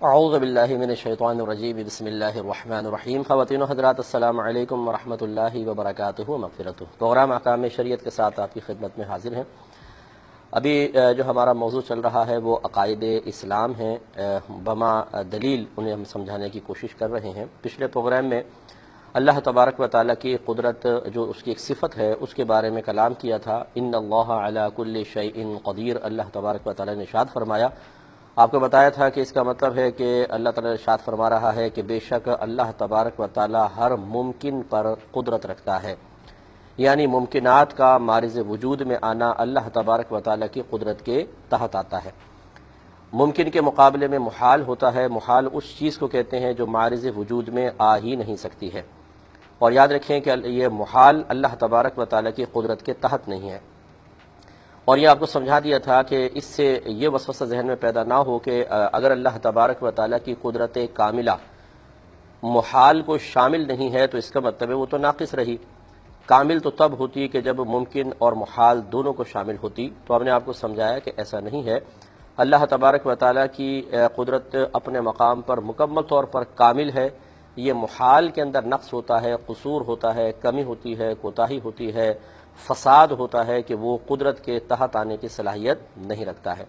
اعوذ باللہ من الشیطان الرجیم بسم اللہ الرحمن الرحیم۔ خواتین و حضرات السلام علیکم ورحمۃ اللہ وبرکاتہ مغفرتہ۔ پروگرام احکام شریعت کے ساتھ آپ کی خدمت میں حاضر ہیں۔ ابھی جو ہمارا موضوع چل رہا ہے وہ عقائد اسلام ہیں، بما دلیل انہیں ہم سمجھانے کی کوشش کر رہے ہیں۔ پچھلے پروگرام میں اللہ تبارک و تعالیٰ کی قدرت جو اس کی ایک صفت ہے اس کے بارے میں کلام کیا تھا۔ ان اللہ علی کل شیء قدیر، اللہ تبارک و تعالیٰ نے ارشاد فرمایا۔ آپ کو بتایا تھا کہ اس کا مطلب ہے کہ اللہ تعالیٰ ارشاد فرما رہا ہے کہ بے شک اللہ تبارک و تعالیٰ ہر ممکن پر قدرت رکھتا ہے، یعنی ممکنات کا معرض وجود میں آنا اللہ تبارک و تعالیٰ کی قدرت کے تحت آتا ہے۔ ممکن کے مقابلے میں محال ہوتا ہے، محال اس چیز کو کہتے ہیں جو معرض وجود میں آ ہی نہیں سکتی ہے، اور یاد رکھیں کہ یہ محال اللہ تبارک و تعالیٰ کی قدرت کے تحت نہیں ہے۔ اور یہ آپ کو سمجھا دیا تھا کہ اس سے یہ وسوسہ ذہن میں پیدا نہ ہو کہ اگر اللہ تبارک و تعالیٰ کی قدرت کاملہ محال کو شامل نہیں ہے تو اس کا مطلب ہے وہ تو ناقص رہی۔ کامل تو تب ہوتی کہ جب ممکن اور محال دونوں کو شامل ہوتی، تو ہم نے آپ کو سمجھایا کہ ایسا نہیں ہے۔ اللہ تبارک و تعالیٰ کی قدرت اپنے مقام پر مکمل طور پر کامل ہے۔ یہ محال کے اندر نقص ہوتا ہے، قصور ہوتا ہے، کمی ہوتی ہے، کوتاہی ہوتی ہے، فساد ہوتا ہے کہ وہ قدرت کے تحت آنے کی صلاحیت نہیں رکھتا ہے۔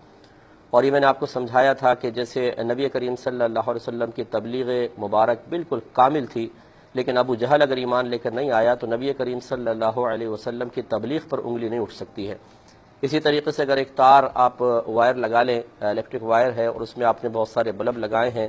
اور یہ میں نے آپ کو سمجھایا تھا کہ جیسے نبی کریم صلی اللہ علیہ وسلم کی تبلیغ مبارک بالکل کامل تھی، لیکن ابو جہل اگر ایمان لے کر نہیں آیا تو نبی کریم صلی اللہ علیہ وسلم کی تبلیغ پر انگلی نہیں اٹھ سکتی ہے۔ اسی طریقے سے اگر ایک تار آپ وائر لگا لیں، الیکٹرک وائر ہے، اور اس میں آپ نے بہت سارے بلب لگائے ہیں،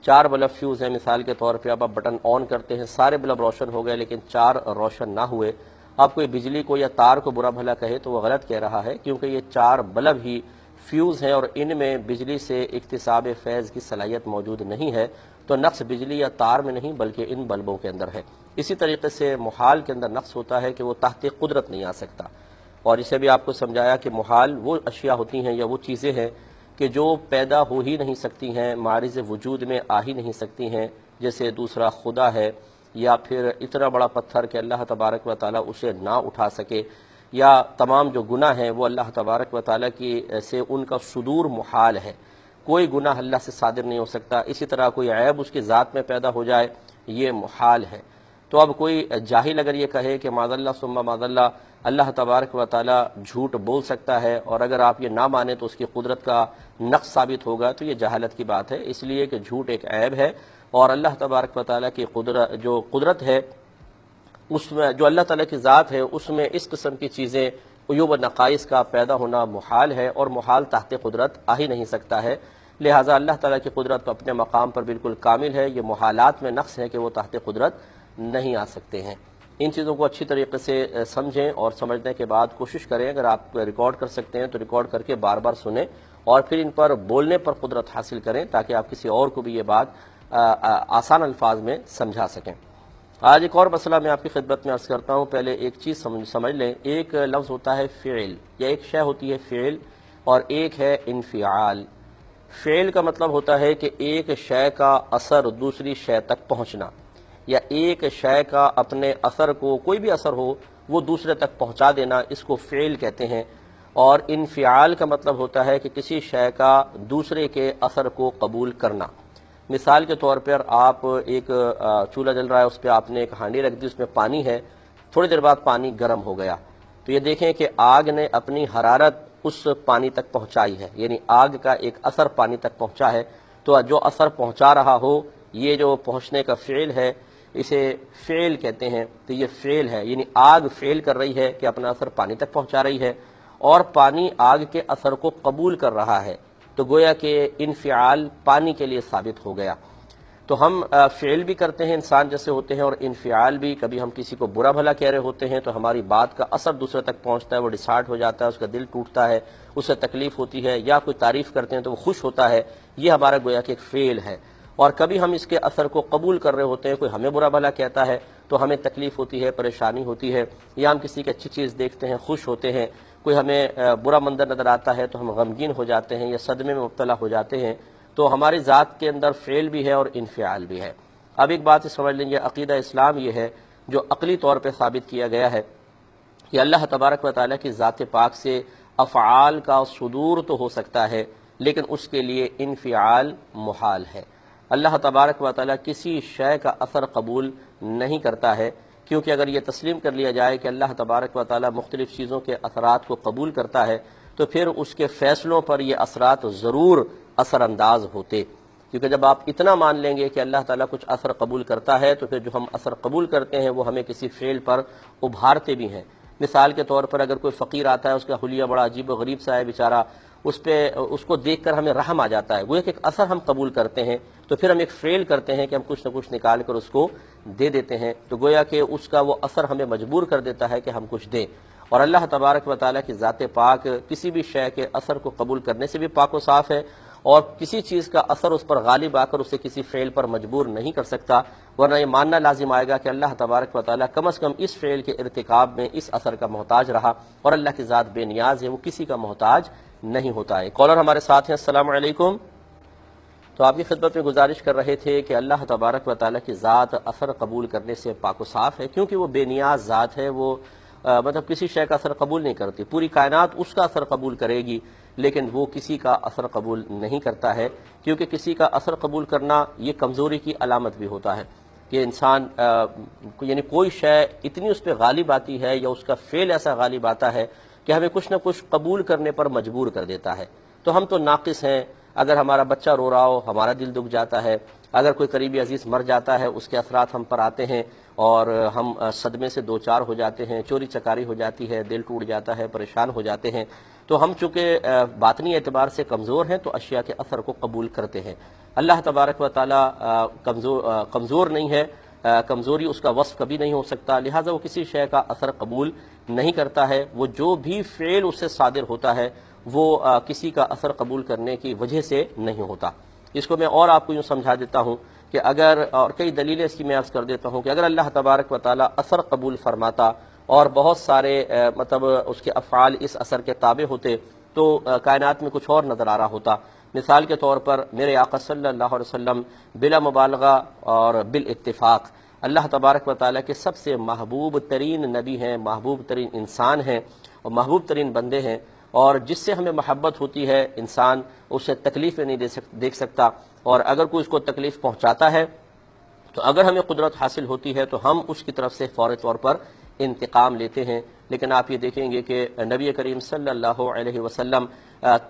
4 بلب فیوز ہیں مثال کے طور پہ، اب آپ بٹن آن کرتے ہیں، سارے بلب روشن ہو گئے لیکن 4 روشن نہ ہوئے۔ آپ کوئی بجلی کو یا تار کو برا بھلا کہے تو وہ غلط کہہ رہا ہے، کیونکہ یہ 4 بلب ہی فیوز ہیں اور ان میں بجلی سے اکتساب فیض کی صلاحیت موجود نہیں ہے، تو نقص بجلی یا تار میں نہیں بلکہ ان بلبوں کے اندر ہے۔ اسی طریقے سے محال کے اندر نقص ہوتا ہے کہ وہ تحت قدرت نہیں آ سکتا، اور اسے بھی آپ کو سمجھایا کہ محال وہ اشیاء ہوتی ہیں یا وہ چیزیں ہیں کہ جو پیدا ہو ہی نہیں سکتی ہیں، معرض وجود میں آ ہی نہیں سکتی ہیں، جیسے دوسرا خدا ہے، یا پھر اتنا بڑا پتھر کہ اللہ تبارک و تعالیٰ اسے نہ اٹھا سکے، یا تمام جو گناہ ہیں وہ اللہ تبارک و تعالیٰ کی سے ان کا صدور محال ہے، کوئی گناہ اللہ سے صادر نہیں ہو سکتا۔ اسی طرح کوئی عیب اس کی ذات میں پیدا ہو جائے، یہ محال ہے۔ تو اب کوئی جاہل اگر یہ کہے کہ معاذ اللہ ثم معاذ اللہ اللہ تبارک و تعالیٰ جھوٹ بول سکتا ہے، اور اگر آپ یہ نہ مانیں تو اس کی قدرت کا نقص ثابت ہوگا، تو یہ جہالت کی بات ہے، اس لیے کہ جھوٹ ایک عیب ہے، اور اللہ تبارک و تعالیٰ کی قدرت ہے، اس میں جو اللہ تعالیٰ کی ذات ہے اس میں اس قسم کی چیزیں عیوب و نقائص کا پیدا ہونا محال ہے، اور محال تحت قدرت آ ہی نہیں سکتا ہے۔ لہٰذا اللہ تعالیٰ کی قدرت اپنے مقام پر بالکل کامل ہے، یہ محالات میں نقص ہے کہ وہ تحت قدرت نہیں آ سکتے ہیں۔ ان چیزوں کو اچھی طریقے سے سمجھیں اور سمجھنے کے بعد کوشش کریں، اگر آپ ریکارڈ کر سکتے ہیں تو ریکارڈ کر کے بار بار سنیں، اور پھر ان پر بولنے پر قدرت حاصل کریں تاکہ آپ کسی اور کو بھی یہ بات آسان الفاظ میں سمجھا سکیں۔ آج ایک اور مسئلہ میں آپ کی خدمت میں عرض کرتا ہوں۔ پہلے ایک چیز سمجھ لیں، ایک لفظ ہوتا ہے فعل، یا ایک شے ہوتی ہے فعل، اور ایک ہے انفعال۔ فعل کا مطلب ہوتا ہے کہ ایک شے کا اثر دوسری شے تک پہنچنا، یا ایک شے کا اپنے اثر کو، کوئی بھی اثر ہو، وہ دوسرے تک پہنچا دینا، اس کو فعل کہتے ہیں۔ اور انفعال کا مطلب ہوتا ہے کہ کسی شے کا دوسرے کے اثر کو قبول کرنا۔ مثال کے طور پر آپ ایک چولہا جل رہا ہے، اس پہ آپ نے ایک ہانڈی رکھ دی، اس میں پانی ہے، تھوڑی دیر بعد پانی گرم ہو گیا، تو یہ دیکھیں کہ آگ نے اپنی حرارت اس پانی تک پہنچائی ہے، یعنی آگ کا ایک اثر پانی تک پہنچا ہے۔ تو جو اثر پہنچا رہا ہو، یہ جو پہنچنے کا فعل ہے اسے فعل کہتے ہیں۔ تو یہ فعل ہے، یعنی آگ فعل کر رہی ہے کہ اپنا اثر پانی تک پہنچا رہی ہے، اور پانی آگ کے اثر کو قبول کر رہا ہے، تو گویا کہ انفعال پانی کے لیے ثابت ہو گیا۔ تو ہم فعل بھی کرتے ہیں، انسان جیسے ہوتے ہیں، اور انفعال بھی، کبھی ہم کسی کو برا بھلا کہہ رہے ہوتے ہیں تو ہماری بات کا اثر دوسرے تک پہنچتا ہے، وہ ڈسہارٹ ہو جاتا ہے، اس کا دل ٹوٹتا ہے، اسے تکلیف ہوتی ہے، یا کوئی تعریف کرتے ہیں تو وہ خوش ہوتا ہے، یہ ہمارا گویا کہ ایک فعل ہے۔ اور کبھی ہم اس کے اثر کو قبول کر رہے ہوتے ہیں، کوئی ہمیں برا بھلا کہتا ہے تو ہمیں تکلیف ہوتی ہے، پریشانی ہوتی ہے، یا ہم کسی کی اچھی چیز دیکھتے ہیں، خوش ہوتے ہیں، کوئی ہمیں برا منظر نظر آتا ہے تو ہم غمگین ہو جاتے ہیں یا صدمے میں مبتلا ہو جاتے ہیں۔ تو ہماری ذات کے اندر فعل بھی ہے اور انفعال بھی ہے۔ اب ایک بات سمجھ لیں، یہ عقیدہ اسلام یہ ہے جو عقلی طور پہ ثابت کیا گیا ہے کہ اللہ تبارک و تعالیٰ کی ذات پاک سے افعال کا صدور تو ہو سکتا ہے، لیکن اس کے لیے انفعال محال ہے۔ اللہ تبارک و تعالیٰ کسی شے کا اثر قبول نہیں کرتا ہے، کیونکہ اگر یہ تسلیم کر لیا جائے کہ اللہ تبارک و تعالیٰ مختلف چیزوں کے اثرات کو قبول کرتا ہے تو پھر اس کے فیصلوں پر یہ اثرات ضرور اثر انداز ہوتے، کیونکہ جب آپ اتنا مان لیں گے کہ اللہ تعالیٰ کچھ اثر قبول کرتا ہے تو پھر جو ہم اثر قبول کرتے ہیں وہ ہمیں کسی فعل پر ابھارتے بھی ہیں۔ مثال کے طور پر اگر کوئی فقیر آتا ہے، اس کا حلیہ بڑا عجیب و غریب سا ہے بیچارہ، اس کو دیکھ کر ہمیں رحم آ جاتا ہے، وہ ایک اثر ہم قبول کرتے ہیں، تو پھر ہم ایک فعل کرتے ہیں کہ ہم کچھ نہ کچھ نکال کر اس کو دے دیتے ہیں، تو گویا کہ اس کا وہ اثر ہمیں مجبور کر دیتا ہے کہ ہم کچھ دیں۔ اور اللہ تبارک و تعالیٰ کی ذات پاک کسی بھی شے کے اثر کو قبول کرنے سے بھی پاک و صاف ہے، اور کسی چیز کا اثر اس پر غالب آ کر اسے کسی فعل پر مجبور نہیں کر سکتا، ورنہ یہ ماننا لازم آئے گا کہ اللہ تبارک و تعالیٰ کم از کم اس فعل کے ارتکاب میں اس اثر کا محتاج رہا، اور اللہ کی ذات بے نیاز ہے، وہ کسی کا محتاج نہیں ہوتا ہے۔ کالر ہمارے ساتھ ہیں، السلام علیکم۔ تو آپ کی خدمت میں گزارش کر رہے تھے کہ اللہ تبارک و تعالیٰ کی ذات اثر قبول کرنے سے پاک و صاف ہے، کیونکہ وہ بے نیاز ذات ہے، وہ مطلب کسی شے کا اثر قبول نہیں کرتی، پوری کائنات اس کا اثر قبول کرے گی لیکن وہ کسی کا اثر قبول نہیں کرتا ہے، کیونکہ کسی کا اثر قبول کرنا یہ کمزوری کی علامت بھی ہوتا ہے کہ انسان یعنی کوئی شے اتنی اس پہ غالب آتی ہے یا اس کا فعل ایسا غالب آتا ہے کہ ہمیں کچھ نہ کچھ قبول کرنے پر مجبور کر دیتا ہے۔ تو ہم تو ناقص ہیں، اگر ہمارا بچہ رو رہا ہو ہمارا دل دکھ جاتا ہے، اگر کوئی قریبی عزیز مر جاتا ہے اس کے اثرات ہم پر آتے ہیں اور ہم صدمے سے دوچار ہو جاتے ہیں، چوری چکاری ہو جاتی ہے، دل ٹوٹ جاتا ہے، پریشان ہو جاتے ہیں۔ تو ہم چونکہ باطنی اعتبار سے کمزور ہیں تو اشیاء کے اثر کو قبول کرتے ہیں۔ اللہ تبارک و تعالیٰ کمزور نہیں ہے، کمزوری اس کا وصف کبھی نہیں ہو سکتا، لہٰذا وہ کسی شے کا اثر قبول نہیں کرتا ہے۔ وہ جو بھی فعل اس سے صادر ہوتا ہے وہ کسی کا اثر قبول کرنے کی وجہ سے نہیں ہوتا۔ اس کو میں اور آپ کو یوں سمجھا دیتا ہوں کہ اگر، اور کئی دلیلیں اس کی میں عرض کر دیتا ہوں کہ اگر اللہ تبارک و تعالیٰ اثر قبول فرماتا اور بہت سارے مطلب اس کے افعال اس اثر کے تابع ہوتے تو کائنات میں کچھ اور نظر آ رہا ہوتا۔ مثال کے طور پر میرے آقا صلی اللہ علیہ وسلم بلا مبالغہ اور بالاتفاق اللہ تبارک و تعالیٰ کے سب سے محبوب ترین نبی ہیں، محبوب ترین انسان ہیں اور محبوب ترین بندے ہیں، اور جس سے ہمیں محبت ہوتی ہے انسان اسے تکلیفیں نہیں دیکھ سکتا، اور اگر کوئی اس کو تکلیف پہنچاتا ہے تو اگر ہمیں قدرت حاصل ہوتی ہے تو ہم اس کی طرف سے فوری طور پر انتقام لیتے ہیں۔ لیکن آپ یہ دیکھیں گے کہ نبی کریم صلی اللہ علیہ وسلم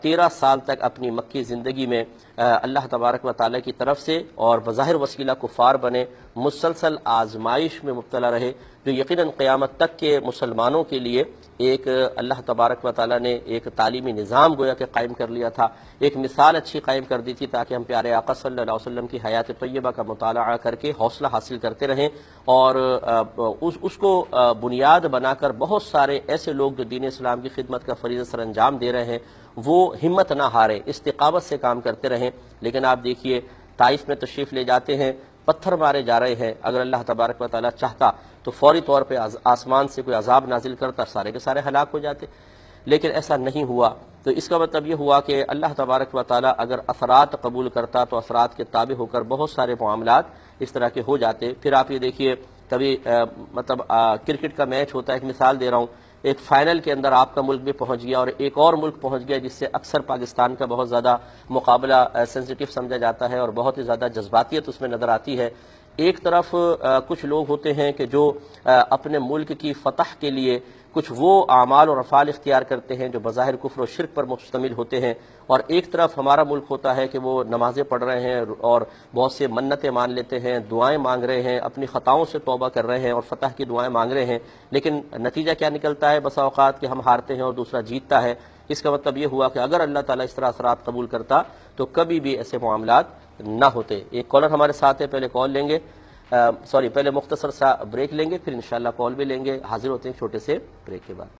13 سال تک اپنی مکی زندگی میں اللہ تبارک و تعالیٰ کی طرف سے اور بظاہر وسیلہ کفار بنے، مسلسل آزمائش میں مبتلا رہے، جو یقیناً قیامت تک کے مسلمانوں کے لیے ایک اللہ تبارک و تعالیٰ نے ایک تعلیمی نظام گویا کہ قائم کر لیا تھا، ایک مثال اچھی قائم کر دی تھی تاکہ ہم پیارے آقا صلی اللہ علیہ وسلم کی حیات طیبہ کا مطالعہ کر کے حوصلہ حاصل کرتے رہیں، اور اس کو بنیاد بنا کر بہت سارے ایسے لوگ جو دین اسلام کی خدمت کا فریضہ سر انجام دے رہے ہیں وہ ہمت نہ ہارے، استقامت سے کام کرتے رہیں۔ لیکن آپ دیکھیے طائف میں تشریف لے جاتے ہیں، پتھر مارے جا رہے ہیں، اگر اللہ تبارک و تعالیٰ چاہتا تو فوری طور پہ آسمان سے کوئی عذاب نازل کرتا، سارے کے سارے ہلاک ہو جاتے، لیکن ایسا نہیں ہوا۔ تو اس کا مطلب یہ ہوا کہ اللہ تبارک و تعالیٰ اگر اثرات قبول کرتا تو اثرات کے تابع ہو کر بہت سارے معاملات اس طرح کے ہو جاتے۔ پھر آپ یہ دیکھیے کبھی مطلب کرکٹ کا میچ ہوتا ہے، ایک مثال دے رہا ہوں، ایک فائنل کے اندر آپ کا ملک بھی پہنچ گیا اور ایک اور ملک پہنچ گیا جس سے اکثر پاکستان کا بہت زیادہ مقابلہ سینسیٹیو سمجھا جاتا ہے اور بہت ہی زیادہ جذباتیت اس میں نظر آتی ہے۔ ایک طرف کچھ لوگ ہوتے ہیں کہ جو اپنے ملک کی فتح کے لیے کچھ وہ اعمال اور افعال اختیار کرتے ہیں جو بظاہر کفر و شرک پر مشتمل ہوتے ہیں، اور ایک طرف ہمارا ملک ہوتا ہے کہ وہ نمازیں پڑھ رہے ہیں اور بہت سے منتیں مان لیتے ہیں، دعائیں مانگ رہے ہیں، اپنی خطاؤں سے توبہ کر رہے ہیں اور فتح کی دعائیں مانگ رہے ہیں، لیکن نتیجہ کیا نکلتا ہے بسا اوقات کہ ہم ہارتے ہیں اور دوسرا جیتتا ہے۔ اس کا مطلب یہ ہوا کہ اگر اللہ تعالیٰ اس طرح اثرات قبول کرتا تو کبھی بھی ایسے معاملات نہ ہوتے۔ ایک کالر ہمارے ساتھ ہے، پہلے کال لیں گے، پہلے مختصر سا بریک لیں گے، پھر انشاءاللہ کال بھی لیں گے، حاضر ہوتے ہیں چھوٹے سے بریک کے بعد۔